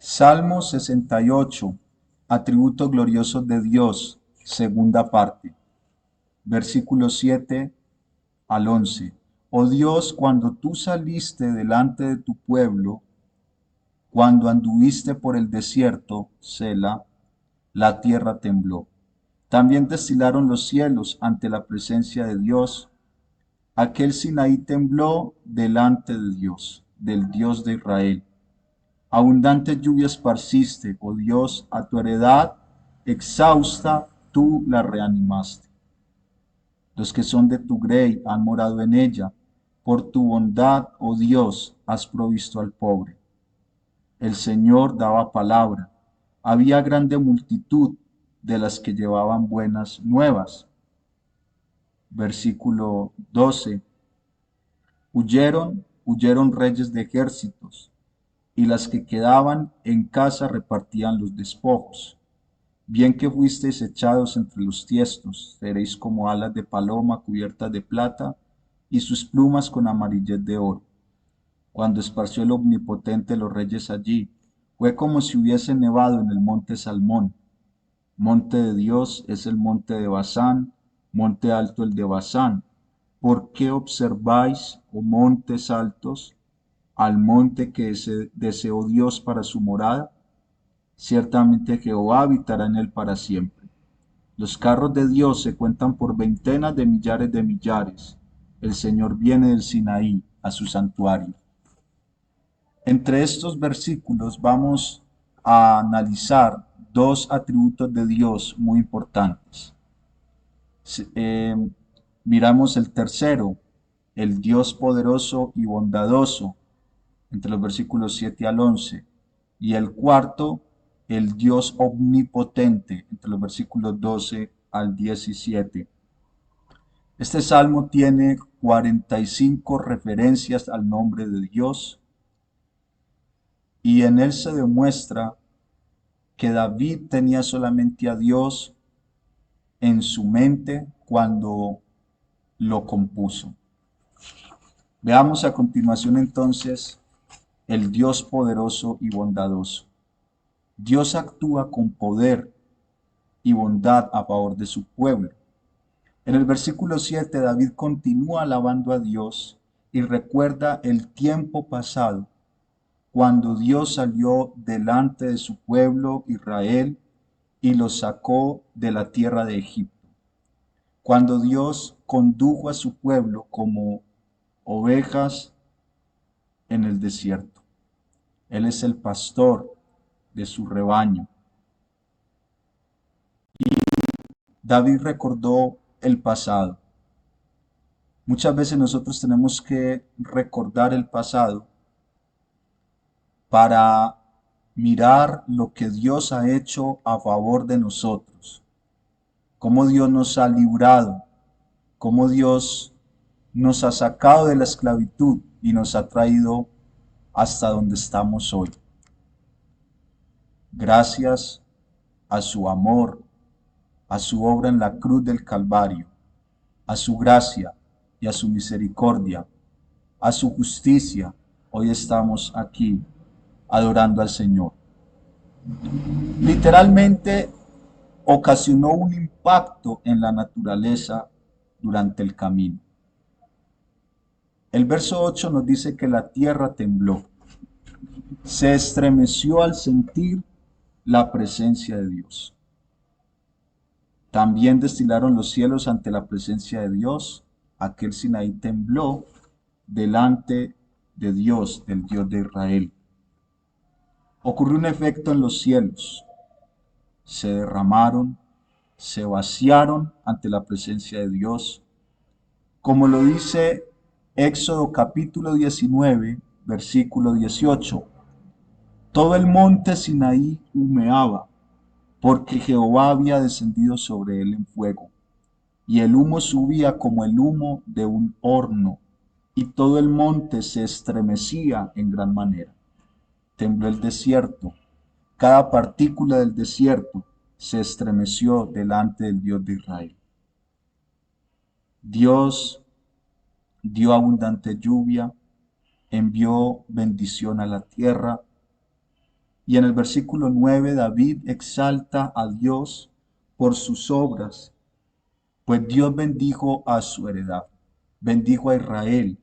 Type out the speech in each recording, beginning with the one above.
Salmo 68, atributos gloriosos de Dios, segunda parte, versículos 7 al 11. Oh Dios, cuando tú saliste delante de tu pueblo, cuando anduviste por el desierto, Sela, la tierra tembló. También destilaron los cielos ante la presencia de Dios. Aquel Sinaí tembló delante de Dios, del Dios de Israel. Abundante lluvia esparciste, oh Dios, a tu heredad exhausta tú la reanimaste. Los que son de tu grey han morado en ella. Por tu bondad, oh Dios, has provisto al pobre. El Señor daba palabra. Había grande multitud de las que llevaban buenas nuevas. Versículo 12. Huyeron reyes de ejércitos, y las que quedaban en casa repartían los despojos. Bien que fuisteis echados entre los tiestos, seréis como alas de paloma cubiertas de plata, y sus plumas con amarillez de oro. Cuando esparció el Omnipotente los reyes allí, fue como si hubiese nevado en el monte Salmón. Monte de Dios es el monte de Basán, monte alto el de Basán. ¿Por qué observáis, oh montes altos, al monte que deseó Dios para su morada? Ciertamente Jehová habitará en él para siempre. Los carros de Dios se cuentan por veintenas de millares de millares. El Señor viene del Sinaí a su santuario. Entre estos versículos vamos a analizar dos atributos de Dios muy importantes. Eh, Miramos el tercero, el Dios poderoso y bondadoso, entre los versículos 7 al 11. Y el cuarto, el Dios omnipotente, entre los versículos 12 al 17. Este salmo tiene 45 referencias al nombre de Dios y en él se demuestra que David tenía solamente a Dios en su mente cuando lo compuso. Veamos a continuación entonces el Dios poderoso y bondadoso. Dios actúa con poder y bondad a favor de su pueblo. En el versículo 7 David continúa alabando a Dios y recuerda el tiempo pasado cuando Dios salió delante de su pueblo Israel y los sacó de la tierra de Egipto. Cuando Dios condujo a su pueblo como ovejas en el desierto. Él es el pastor de su rebaño. David recordó el pasado. Muchas veces nosotros tenemos que recordar el pasado para mirar lo que Dios ha hecho a favor de nosotros, cómo Dios nos ha librado, cómo Dios nos ha sacado de la esclavitud y nos ha traído hasta donde estamos hoy. Gracias a su amor, a su obra en la cruz del Calvario, a su gracia y a su misericordia, a su justicia, hoy estamos aquí adorando al Señor. Literalmente ocasionó un impacto en la naturaleza durante el camino. El verso 8 nos dice que la tierra tembló, se estremeció al sentir la presencia de Dios. También destilaron los cielos ante la presencia de Dios. Aquel Sinaí tembló delante de Dios, del Dios de Israel. Ocurrió un efecto en los cielos. Se derramaron, se vaciaron ante la presencia de Dios. Como lo dice Éxodo capítulo 19, versículo 18. Todo el monte Sinaí humeaba, porque Jehová había descendido sobre él en fuego, y el humo subía como el humo de un horno, y todo el monte se estremecía en gran manera. Tembló el desierto, cada partícula del desierto se estremeció delante del Dios de Israel. Dios dio abundante lluvia, envió bendición a la tierra, Y en el versículo 9 David exalta a Dios por sus obras, pues Dios bendijo a su heredad, bendijo a Israel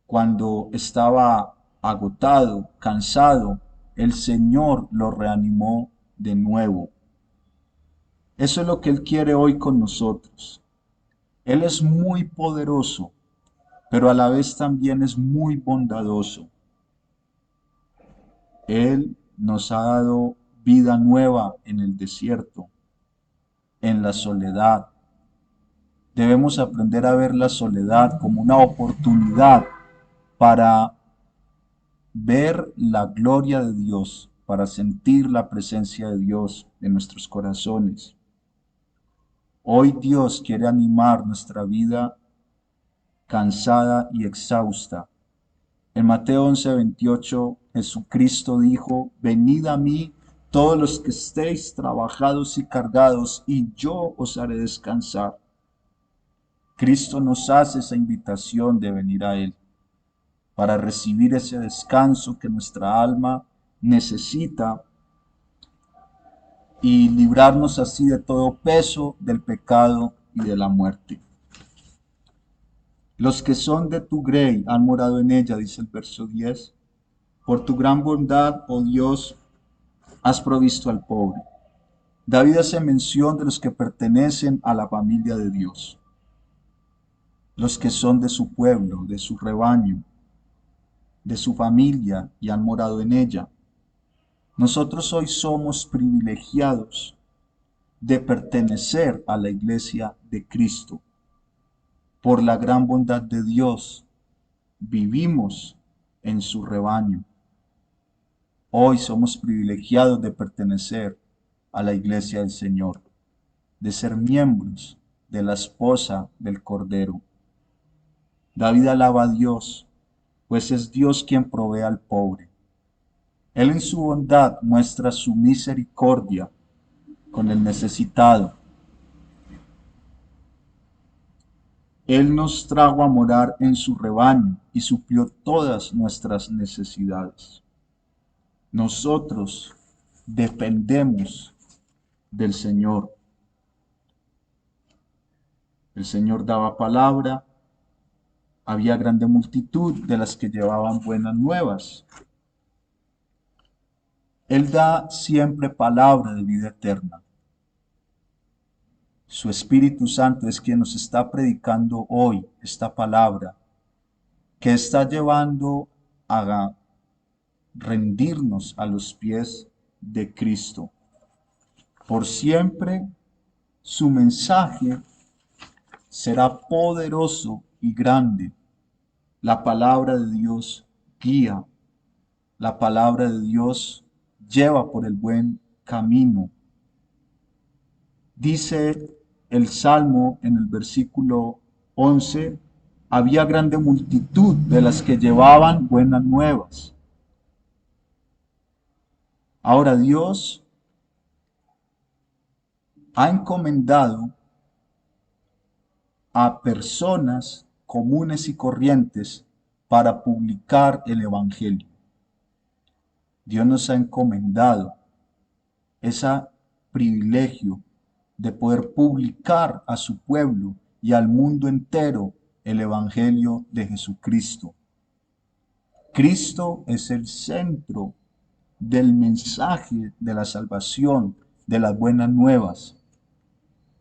cuando estaba agotado, cansado, el Señor lo reanimó de nuevo. Eso es lo que Él quiere hoy con nosotros. Él es muy poderoso, pero a la vez también es muy bondadoso. Él nos ha dado vida nueva en el desierto, en la soledad. Debemos aprender a ver la soledad como una oportunidad para ver la gloria de Dios, para sentir la presencia de Dios en nuestros corazones. Hoy Dios quiere animar nuestra vida cansada y exhausta. En Mateo 11:28, Jesucristo dijo: venid a mí todos los que estéis trabajados y cargados, y yo os haré descansar. Cristo nos hace esa invitación de venir a Él para recibir ese descanso que nuestra alma necesita y librarnos así de todo peso del pecado y de la muerte. Los que son de tu grey han morado en ella, dice el verso 10. Por tu gran bondad, oh Dios, has provisto al pobre. David hace mención de los que pertenecen a la familia de Dios, los que son de su pueblo, de su rebaño, de su familia y han morado en ella. Nosotros hoy somos privilegiados de pertenecer a la iglesia de Cristo. Por la gran bondad de Dios, vivimos en su rebaño. Hoy somos privilegiados de pertenecer a la iglesia del Señor, de ser miembros de la esposa del Cordero. David alaba a Dios, pues es Dios quien provee al pobre. Él en su bondad muestra su misericordia con el necesitado. Él nos trajo a morar en su rebaño y suplió todas nuestras necesidades. Nosotros dependemos del Señor. El Señor daba palabra, había grande multitud de las que llevaban buenas nuevas. Él da siempre palabra de vida eterna. Su Espíritu Santo es quien nos está predicando hoy esta palabra, que está llevando a rendirnos a los pies de Cristo. Por siempre su mensaje será poderoso y grande. La palabra de Dios guía, la palabra de Dios lleva por el buen camino. Dice el Salmo en el versículo 11, había grande multitud de las que llevaban buenas nuevas. Ahora Dios ha encomendado a personas comunes y corrientes para publicar el Evangelio. Dios nos ha encomendado ese privilegio de poder publicar a su pueblo y al mundo entero el Evangelio de Jesucristo. Cristo es el centro del mensaje de la salvación, de las buenas nuevas.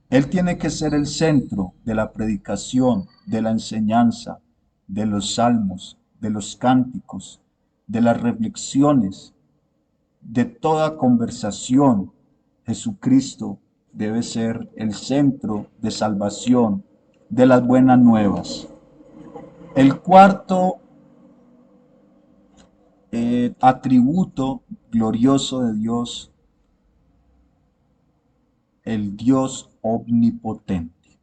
Él tiene que ser el centro de la predicación, de la enseñanza, de los salmos, de los cánticos, de las reflexiones, de toda conversación. Jesucristo debe ser el centro de salvación, de las buenas nuevas. El cuarto atributo glorioso de Dios, el Dios omnipotente,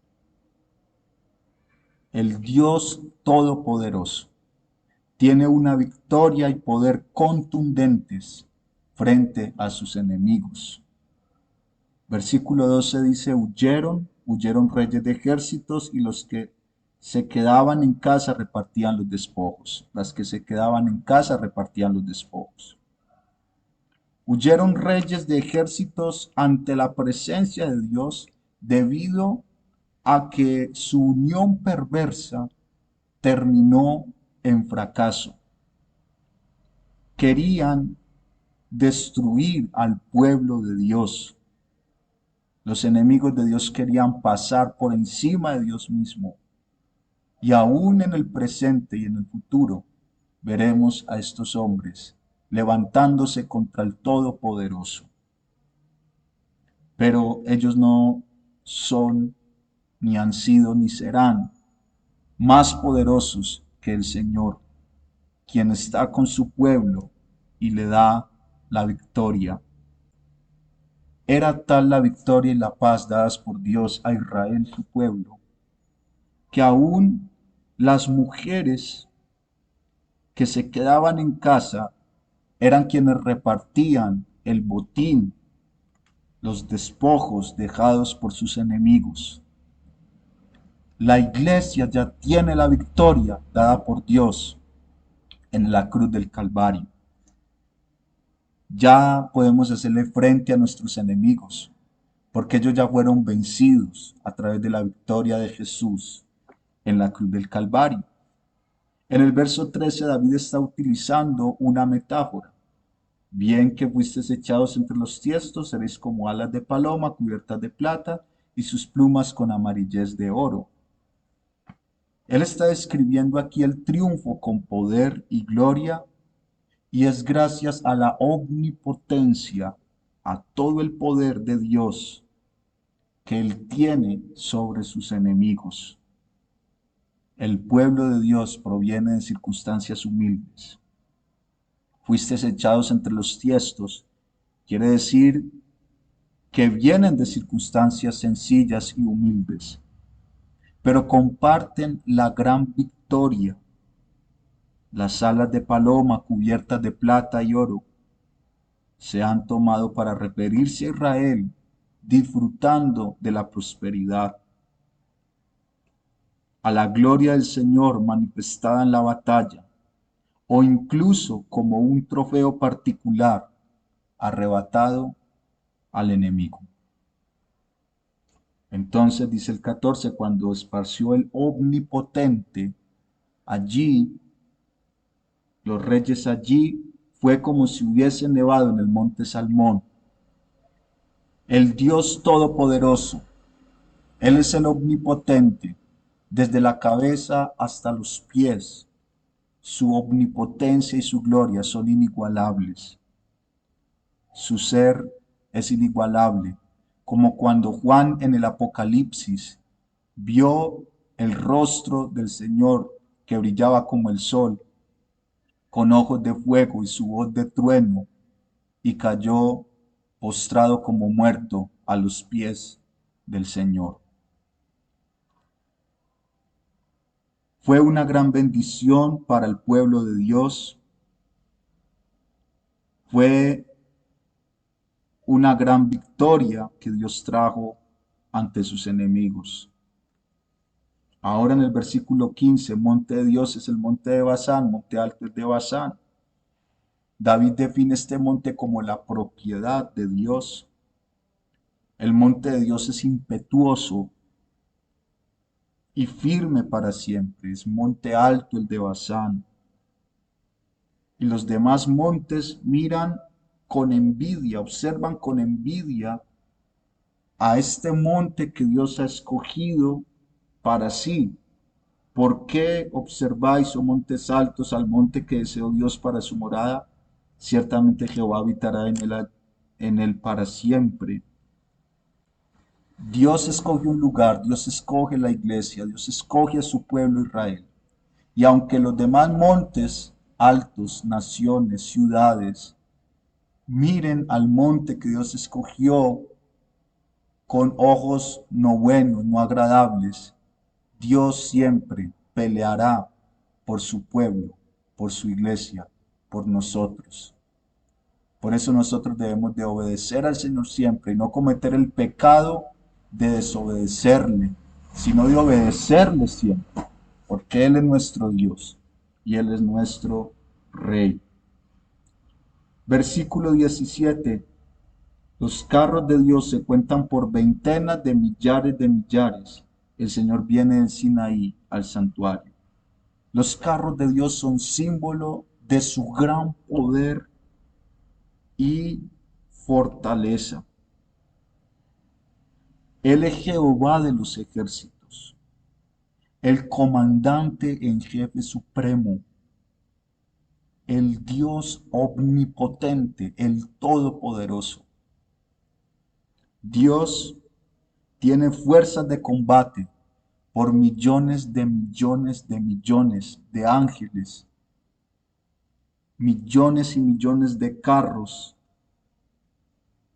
el Dios todopoderoso, tiene una victoria y poder contundentes frente a sus enemigos. Versículo 12 dice: huyeron reyes de ejércitos, y los que se quedaban en casa repartían los despojos. Las que se quedaban en casa repartían los despojos. Huyeron reyes de ejércitos ante la presencia de Dios debido a que su unión perversa terminó en fracaso. Querían destruir al pueblo de Dios. Los enemigos de Dios querían pasar por encima de Dios mismo. Y aún en el presente y en el futuro veremos a estos hombres levantándose contra el Todopoderoso. Pero ellos no son, ni han sido, ni serán más poderosos que el Señor, quien está con su pueblo y le da la victoria. Era tal la victoria y la paz dadas por Dios a Israel, su pueblo, que aún las mujeres que se quedaban en casa eran quienes repartían el botín, los despojos dejados por sus enemigos. La iglesia ya tiene la victoria dada por Dios en la cruz del Calvario. Ya podemos hacerle frente a nuestros enemigos, porque ellos ya fueron vencidos a través de la victoria de Jesús en la cruz del Calvario. En el verso 13 David está utilizando una metáfora. Bien que fuisteis echados entre los tiestos, seréis como alas de paloma cubiertas de plata y sus plumas con amarillez de oro. Él está describiendo aquí el triunfo con poder y gloria, y es gracias a la omnipotencia, a todo el poder de Dios que Él tiene sobre sus enemigos. El pueblo de Dios proviene de circunstancias humildes. Fuisteis echados entre los tiestos, quiere decir que vienen de circunstancias sencillas y humildes, pero comparten la gran victoria. Las alas de paloma cubiertas de plata y oro se han tomado para referirse a Israel disfrutando de la prosperidad, a la gloria del Señor manifestada en la batalla, o incluso como un trofeo particular arrebatado al enemigo. Entonces dice el 14, cuando esparció el omnipotente allí, los reyes allí, fue como si hubiese nevado en el monte Salmón. El Dios Todopoderoso, Él es el omnipotente, desde la cabeza hasta los pies. Su omnipotencia y su gloria son inigualables. Su ser es inigualable, como cuando Juan en el Apocalipsis vio el rostro del Señor que brillaba como el sol, con ojos de fuego y su voz de trueno, y cayó postrado como muerto a los pies del Señor. Fue una gran bendición para el pueblo de Dios. Fue una gran victoria que Dios trajo ante sus enemigos. Ahora en el versículo 15, monte de Dios es el monte de Basán, monte alto es de Basán. David define este monte como la propiedad de Dios. El monte de Dios es impetuoso y firme para siempre, es monte alto el de Basán. Y los demás montes miran con envidia, observan con envidia a este monte que Dios ha escogido para sí. ¿Por qué observáis, oh montes altos, al monte que deseó Dios para su morada? Ciertamente Jehová habitará en él para siempre. Dios escoge un lugar, Dios escoge la iglesia, Dios escoge a su pueblo Israel. Y aunque los demás montes altos, naciones, ciudades, miren al monte que Dios escogió con ojos no buenos, no agradables, Dios siempre peleará por su pueblo, por su iglesia, por nosotros. Por eso nosotros debemos de obedecer al Señor siempre y no cometer el pecado de desobedecerle, sino de obedecerle siempre, porque Él es nuestro Dios y Él es nuestro Rey. Versículo 17. Los carros de Dios se cuentan por veintenas de millares de millares. El Señor viene del Sinaí al santuario. Los carros de Dios son símbolo de su gran poder y fortaleza. Él es Jehová de los ejércitos, el comandante en jefe supremo, el Dios omnipotente, el todopoderoso. Dios tiene fuerzas de combate por millones de millones de millones de ángeles, millones y millones de carros.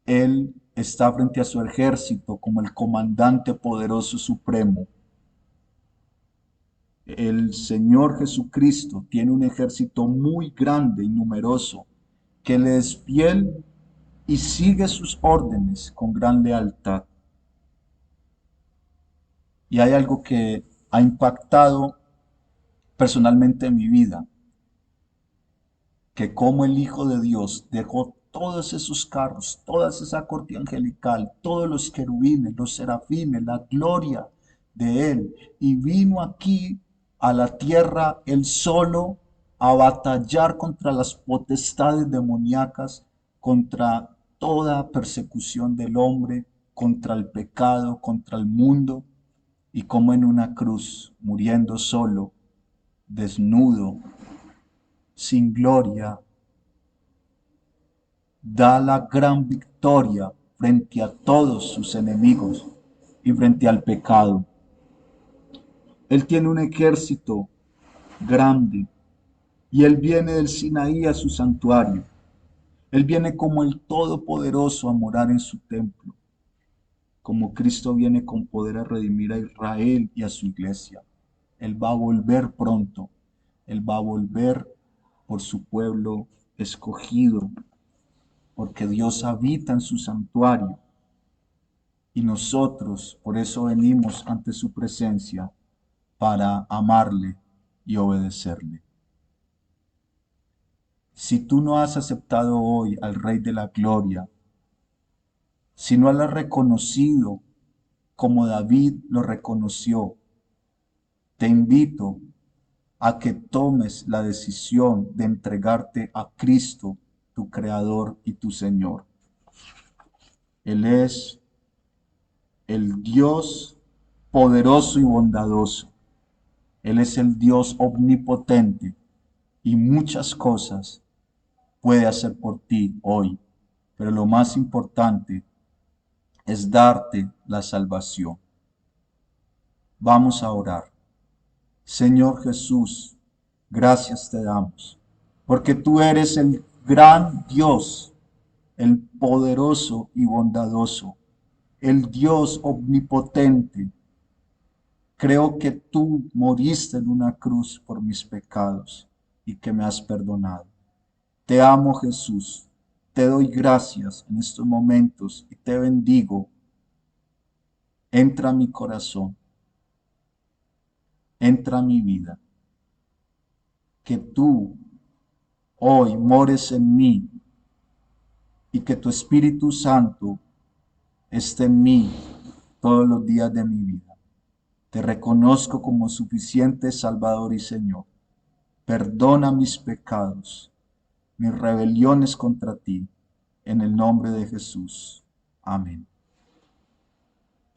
Él está frente a su ejército como el comandante poderoso supremo. El Señor Jesucristo tiene un ejército muy grande y numeroso que le es fiel y sigue sus órdenes con gran lealtad. Y hay algo que ha impactado personalmente en mi vida, que como el Hijo de Dios dejó todos esos carros, toda esa corte angelical, todos los querubines, los serafines, la gloria de Él, y vino aquí a la tierra Él solo a batallar contra las potestades demoníacas, contra toda persecución del hombre, contra el pecado, contra el mundo, y como en una cruz, muriendo solo, desnudo, sin gloria, da la gran victoria frente a todos sus enemigos y frente al pecado. Él tiene un ejército grande y Él viene del Sinaí a su santuario. Él viene como el Todopoderoso a morar en su templo, como Cristo viene con poder a redimir a Israel y a su iglesia. Él va a volver pronto. Él va a volver por su pueblo escogido, porque Dios habita en su santuario y nosotros por eso venimos ante su presencia para amarle y obedecerle. Si tú no has aceptado hoy al Rey de la Gloria, si no lo has reconocido como David lo reconoció, te invito a que tomes la decisión de entregarte a Cristo, tu Creador y tu Señor. Él es el Dios poderoso y bondadoso. Él es el Dios omnipotente y muchas cosas puede hacer por ti hoy. Pero lo más importante es darte la salvación. Vamos a orar. Señor Jesús, gracias te damos, porque tú eres el gran Dios, el poderoso y bondadoso, el Dios omnipotente. Creo que tú moriste en una cruz por mis pecados y que me has perdonado. Te amo, Jesús. Te doy gracias en estos momentos y te bendigo. Entra a mi corazón. Entra a mi vida. Que tú hoy mores en mí y que tu Espíritu Santo esté en mí todos los días de mi vida. Te reconozco como suficiente Salvador y Señor. Perdona mis pecados, mis rebeliones contra ti, en el nombre de Jesús. Amén.